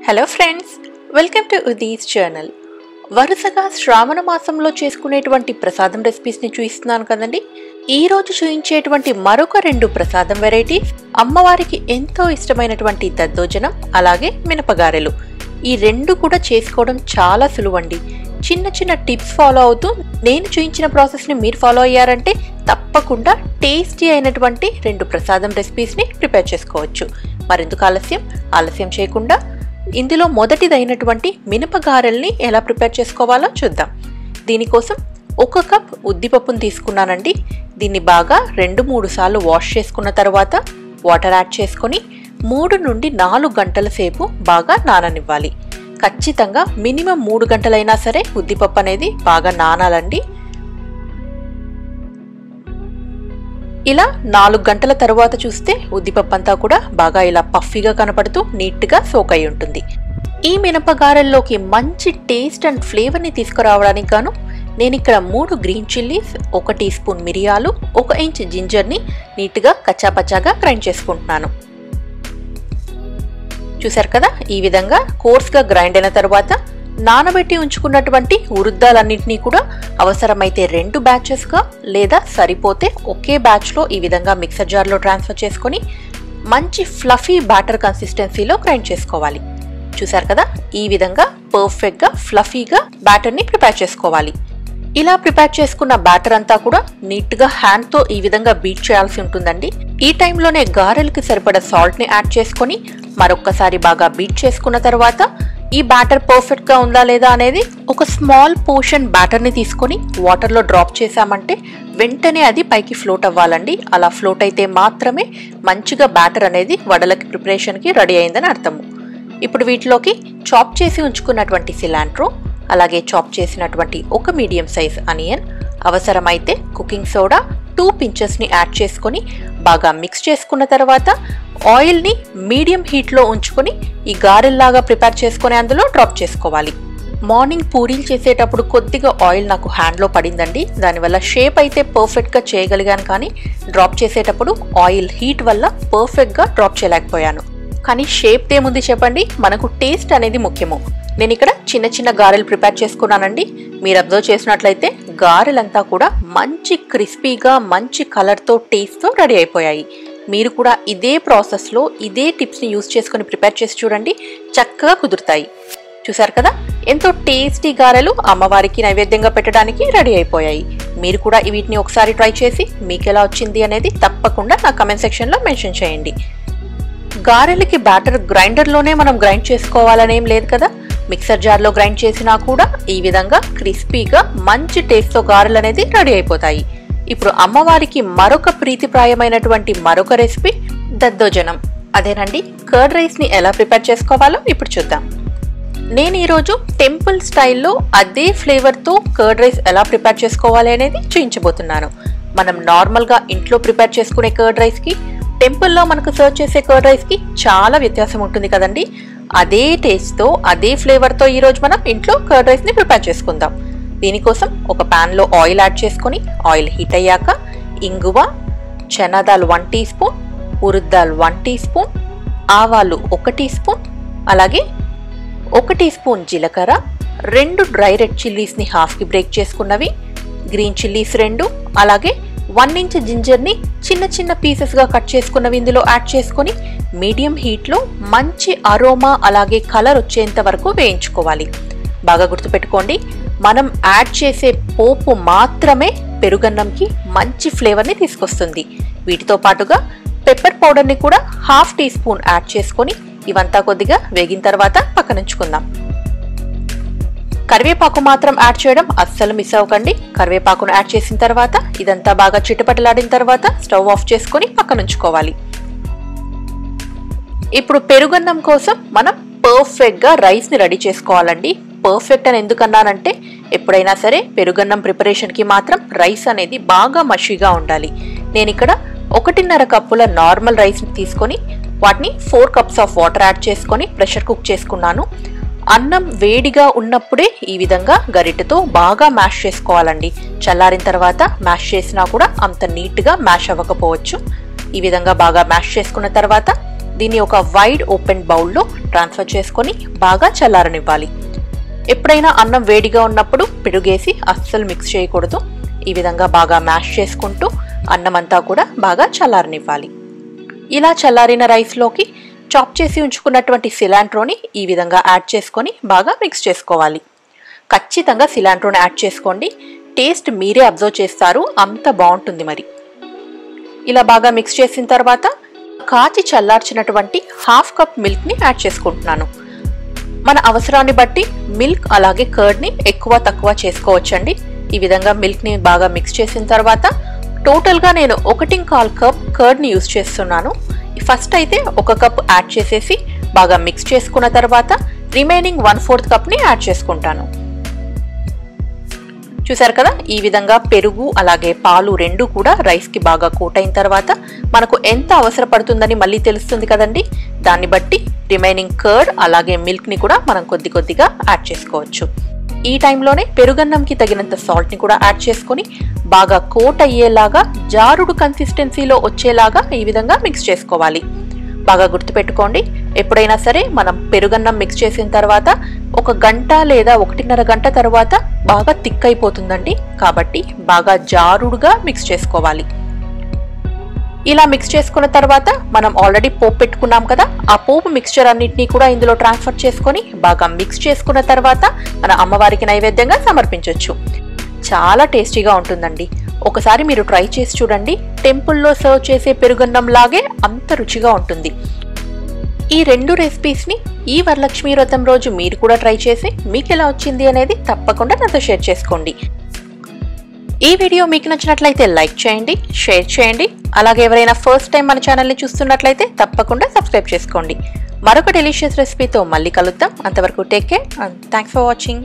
Hello friends, welcome to ఉదీస్ channel. వరుసగా శ్రావణ మాసంలో చేసుకునేటువంటి ప్రసాదం రెసిపీస్ని చూపిస్తున్నాను కదండి. ఈరోజు చూపించేటువంటి మరొక రెండు ప్రసాదం వెరైటీస్ అమ్మవారికి ఎంతో ఇష్టమైనటువంటి దద్దోజనం అలాగే మినపగారెలు. ఈ రెండు కూడా చేసుకోవడం చాలా సులువండి. చిన్న చిన్న టిప్స్ ఫాలో అవుతూ నేను చూపించిన ప్రాసెస్ని మీరు ఫాలో అయ్యారంటే తప్పకుండా టేస్టీ అయినటువంటి రెండు ప్రసాదం రెసిపీస్ని ప్రిపేర్ చేసుకోవచ్చు. మరెందుకు ఆలస్యం చేయకుండా ఇందులో మొదటిదైనటువంటి మినపగారెల్ని ఎలా ప్రిపేర్ చేసుకోవాలో చూద్దాం. దీనికోసం 1 కప్ ఉద్దిపప్పును తీసుకున్నానండి. దీన్ని బాగా 2-3 సార్లు వాష్ చేసుకున్న తర్వాత వాటర్ యాడ్ చేసుకొని 3 నుండి 4 గంటల సేపు బాగా నాననివ్వాలి. ఖచ్చితంగా మినిమం 3 గంటలైనా సరే ఉద్దిపప్పు అనేది బాగా నానాలండి. ఇలా 4 గంటల తర్వాత చూస్తే ఉద్దిపప్పు అంతా కూడా బాగా ఇలా పఫీగా కనపడుతూ నీట్గా సోక్ అయి ఉంటుంది. ఈ మినపగారెల్లోకి మంచి టేస్ట్ అండ్ ఫ్లేవర్ని తీసుకురావడానికి గాను నేను ఇక్కడ 3 గ్రీన్ చిల్లీస్, 1 టీ స్పూన్ మిరియాలు, 1 ఇంచ్ జింజర్ని నీట్గా కచ్చాపచ్చాగా గ్రైండ్ చేసుకుంటున్నాను. చూసారు కదా, ఈ విధంగా కోర్స్గా గ్రైండ్ అయిన తర్వాత నానబెట్టి ఉంచుకున్నటువంటి ఉరుద్దాలన్నింటినీ కూడా అవసరమైతే 2 బ్యాచెస్గా లేదా సరిపోతే ఒకే బ్యాచ్లో ఈ విధంగా మిక్సర్ జార్లో ట్రాన్స్ఫర్ చేసుకొని మంచి ఫ్లఫీ బ్యాటర్ కన్సిస్టెన్సీలో గ్రైండ్ చేసుకోవాలి. చూసారు కదా, ఈ విధంగా పర్ఫెక్ట్గా ఫ్లఫీగా బ్యాటర్ని ప్రిపేర్ చేసుకోవాలి. ఇలా ప్రిపేర్ చేసుకున్న బ్యాటర్ అంతా కూడా నీట్గా హ్యాండ్తో ఈ విధంగా బీట్ చేయాల్సి ఉంటుందండి. ఈ టైంలోనే గారెలకి సరిపడా సాల్ట్ని యాడ్ చేసుకొని మరొక్కసారి బాగా బీట్ చేసుకున్న తర్వాత ఈ బ్యాటర్ పర్ఫెక్ట్ గా ఉందా లేదా అనేది ఒక స్మాల్ పోర్షన్ బ్యాటర్ ని తీసుకొని వాటర్ లో డ్రాప్ చేసామంటే వెంటనే అది పైకి ఫ్లోట్ అవ్వాలండి. అలా ఫ్లోట్ అయితే మాత్రమే మంచిగా బ్యాటర్ అనేది వడలకి ప్రిపరేషన్ కి రెడీ అయిందని అర్థము. ఇప్పుడు వీటిలోకి చాప్ చేసి ఉంచుకున్నటువంటి సిలాంట్రో, అలాగే చాప్ చేసినటువంటి 1 మీడియం సైజ్ ఆనియన్, అవసరమైతే కుకింగ్ సోడా 2 pinches ని యాడ్ చేసుకొని బాగా మిక్స్ చేసుకున్న తర్వాత ఆయిల్ని మీడియం హీట్లో ఉంచుకొని ఈ గారెల్లాగా ప్రిపేర్ చేసుకొని అందులో డ్రాప్ చేసుకోవాలి. మార్నింగ్ పూరీలు చేసేటప్పుడు కొద్దిగా ఆయిల్ నాకు హ్యాండ్లో పడిందండి. దానివల్ల షేప్ అయితే పర్ఫెక్ట్గా చేయగలిగాను, కానీ డ్రాప్ చేసేటప్పుడు ఆయిల్ హీట్ వల్ల పర్ఫెక్ట్గా డ్రాప్ చేయలేకపోయాను. కానీ షేప్ ఏముంది చెప్పండి, మనకు టేస్ట్ అనేది ముఖ్యము. నేను ఇక్కడ చిన్న చిన్న గారెలు ప్రిపేర్ చేసుకున్నానండి. మీరు అబ్జర్వ్ చేసినట్లయితే గారెలంతా కూడా మంచి క్రిస్పీగా మంచి కలర్తో టేస్ట్తో రెడీ అయిపోయాయి. మీరు కూడా ఇదే ప్రాసెస్లో ఇదే టిప్స్ని యూజ్ చేసుకుని ప్రిపేర్ చేసి చూడండి, చక్కగా కుదురుతాయి. చూసారు కదా, ఎంతో టేస్టీ గారెలు అమ్మవారికి నైవేద్యంగా పెట్టడానికి రెడీ అయిపోయాయి. మీరు కూడా వీటిని ఒకసారి ట్రై చేసి మీకు ఎలా వచ్చింది అనేది తప్పకుండా నా కమెంట్ సెక్షన్లో మెన్షన్ చేయండి. గారెలకి బ్యాటర్ గ్రైండర్లోనే మనం గ్రైండ్ చేసుకోవాలనేం లేదు కదా, మిక్సర్ జార్లో గ్రైండ్ చేసినా కూడా ఈ విధంగా క్రిస్పీగా మంచి టేస్ట్తో గారెలు అనేది రెడీ అయిపోతాయి. ఇప్పుడు అమ్మవారికి మరొక ప్రీతిప్రాయమైనటువంటి మరొక రెసిపీ దద్దోజనం. అదేనండి, కర్డ్ రైస్ని ఎలా ప్రిపేర్ చేసుకోవాలో ఇప్పుడు చూద్దాం. నేను ఈరోజు టెంపుల్ స్టైల్లో అదే ఫ్లేవర్తో కర్డ్ రైస్ ఎలా ప్రిపేర్ చేసుకోవాలి అనేది చూపించబోతున్నాను. మనం నార్మల్గా ఇంట్లో ప్రిపేర్ చేసుకునే కర్డ్ రైస్కి టెంపుల్లో మనకు సర్వ్ చేసే కర్డ్ రైస్కి చాలా వ్యత్యాసం ఉంటుంది కదండి. అదే టేస్ట్తో అదే ఫ్లేవర్తో ఈరోజు మనం ఇంట్లో కర్డ్ రైస్ని ప్రిపేర్ చేసుకుందాం. దీనికోసం ఒక ప్యాన్లో ఆయిల్ యాడ్ చేసుకొని ఆయిల్ హీట్ అయ్యాక ఇంగువ, చనాదాలు 1 టీ స్పూన్, ఉరుద్దాలు 1 టీ స్పూన్, ఆవాలు 1 టీ స్పూన్, అలాగే 1 టీ స్పూన్ జీలకర్ర, 2 డ్రై రెడ్ చిల్లీస్ని హాఫ్కి బ్రేక్ చేసుకున్నవి, గ్రీన్ చిల్లీస్ 2, అలాగే 1 ఇంచ్ జింజర్ని చిన్న చిన్న పీసెస్గా కట్ చేసుకున్నవి ఇందులో యాడ్ చేసుకొని మీడియం హీట్లో మంచి అరోమా అలాగే కలర్ వచ్చేంత వరకు వేయించుకోవాలి. బాగా గుర్తుపెట్టుకోండి, మనం యాడ్ చేసే పోపు మాత్రమే పెరుగన్నంకి మంచి ఫ్లేవర్ని తీసుకొస్తుంది. వీటితో పాటుగా పెప్పర్ పౌడర్ని కూడా 1/2 టీ స్పూన్ యాడ్ చేసుకొని ఇవంతా కొద్దిగా వేగిన తర్వాత పక్కనుంచుకుందాం. కరివేపాకు మాత్రం యాడ్ చేయడం అస్సలు మిస్ అవ్వకండి. కరివేపాకును యాడ్ చేసిన తర్వాత ఇదంతా బాగా చిటపటలాడిన తర్వాత స్టవ్ ఆఫ్ చేసుకొని పక్కనుంచుకోవాలి. ఇప్పుడు పెరుగన్నం కోసం మనం పర్ఫెక్ట్గా రైస్ని రెడీ చేసుకోవాలండి. పర్ఫెక్ట్ అని ఎందుకన్నానంటే ఎప్పుడైనా సరే పెరుగన్నం ప్రిపరేషన్కి మాత్రం రైస్ అనేది బాగా మషిగా ఉండాలి. నేను ఇక్కడ 1.5 కప్పుల నార్మల్ రైస్ని తీసుకొని వాటిని 4 కప్స్ ఆఫ్ వాటర్ యాడ్ చేసుకొని ప్రెషర్ కుక్ చేసుకున్నాను. అన్నం వేడిగా ఉన్నప్పుడే ఈ విధంగా గరిటెతో బాగా మ్యాష్ చేసుకోవాలండి. చల్లారిన తర్వాత మ్యాష్ చేసినా కూడా అంత నీట్గా మ్యాష్ అవ్వకపోవచ్చు. ఈ విధంగా బాగా మ్యాష్ చేసుకున్న తర్వాత దీన్ని ఒక వైడ్ ఓపెన్ బౌల్లో ట్రాన్స్ఫర్ చేసుకొని బాగా చల్లారనివ్వాలి. ఎప్పుడైనా అన్నం వేడిగా ఉన్నప్పుడు పెరుగేసి అస్సలు మిక్స్ చేయకూడదు. ఈ విధంగా బాగా మ్యాష్ చేసుకుంటూ అన్నం అంతా కూడా బాగా చల్లారనివ్వాలి. ఇలా చల్లారిన రైస్లోకి చాప్ చేసి ఉంచుకున్నటువంటి సిలాంట్రోని ఈ విధంగా యాడ్ చేసుకొని బాగా మిక్స్ చేసుకోవాలి. ఖచ్చితంగా సిలాంట్రోని యాడ్ చేసుకోండి. టేస్ట్ మీరే అబ్జర్వ్ చేస్తారు, అంత బాగుంటుంది. మరి ఇలా బాగా మిక్స్ చేసిన తర్వాత కాచి చల్లార్చినటువంటి హాఫ్ కప్ మిల్క్ని యాడ్ చేసుకుంటున్నాను. మన అవసరాన్ని బట్టి మిల్క్ అలాగే కర్డ్ని ఎక్కువ తక్కువ చేసుకోవచ్చండి. ఈ విధంగా మిల్క్ని బాగా మిక్స్ చేసిన తర్వాత టోటల్గా నేను 1.25 కప్ కర్డ్ని యూజ్ చేస్తున్నాను. ఫస్ట్ అయితే 1 కప్ యాడ్ చేసేసి బాగా మిక్స్ చేసుకున్న తర్వాత రిమైనింగ్ 1/4 కప్ని యాడ్ చేసుకుంటాను. చూసారు కదా, ఈ విధంగా పెరుగు అలాగే పాలు రెండు కూడా రైస్కి బాగా కోట్ అయిన తర్వాత మనకు ఎంత అవసరపడుతుందని మళ్ళీ తెలుస్తుంది కదండి. దాన్ని బట్టి రిమైనింగ్ కర్డ్ అలాగే మిల్క్ని కూడా మనం కొద్ది కొద్దిగా యాడ్ చేసుకోవచ్చు. ఈ టైంలోనే పెరుగన్నంకి తగినంత సాల్ట్ని కూడా యాడ్ చేసుకొని బాగా కోట్ అయ్యేలాగా జారుడు కన్సిస్టెన్సీలో వచ్చేలాగా ఈ విధంగా మిక్స్ చేసుకోవాలి. బాగా గుర్తుపెట్టుకోండి, ఎప్పుడైనా సరే మనం పెరుగన్నం మిక్స్ చేసిన తర్వాత 1 గంట లేదా 1.5 గంట తర్వాత బాగా థిక్ అయిపోతుందండి. కాబట్టి బాగా జారుడుగా మిక్స్ చేసుకోవాలి. ఇలా మిక్స్ చేసుకున్న తర్వాత మనం ఆల్రెడీ పోపు పెట్టుకున్నాం కదా, ఆ పోపు మిక్స్చర్ అన్నిటినీ కూడా ఇందులో ట్రాన్స్ఫర్ చేసుకొని బాగా మిక్స్ చేసుకున్న తర్వాత మన అమ్మవారికి నైవేద్యంగా సమర్పించవచ్చు. చాలా టేస్టీగా ఉంటుందండి. ఒకసారి మీరు ట్రై చేసి చూడండి. టెంపుల్లో సర్వ్ చేసే పెరుగన్నం లాగే అంత రుచిగా ఉంటుంది. ఈ 2 రెసిపీస్ని ఈ వరలక్ష్మి వ్రతం రోజు మీరు కూడా ట్రై చేసి మీకు ఎలా వచ్చింది అనేది తప్పకుండా నాతో షేర్ చేసుకోండి. ఈ వీడియో మీకు నచ్చినట్లయితే లైక్ చేయండి, షేర్ చేయండి. అలాగే ఎవరైనా ఫస్ట్ టైం మన ఛానల్ని చూస్తున్నట్లయితే తప్పకుండా సబ్స్క్రైబ్ చేసుకోండి. మరొక డెలిషియస్ రెసిపీతో మళ్ళీ కలుద్దాం. అంతవరకు take care and thanks for watching.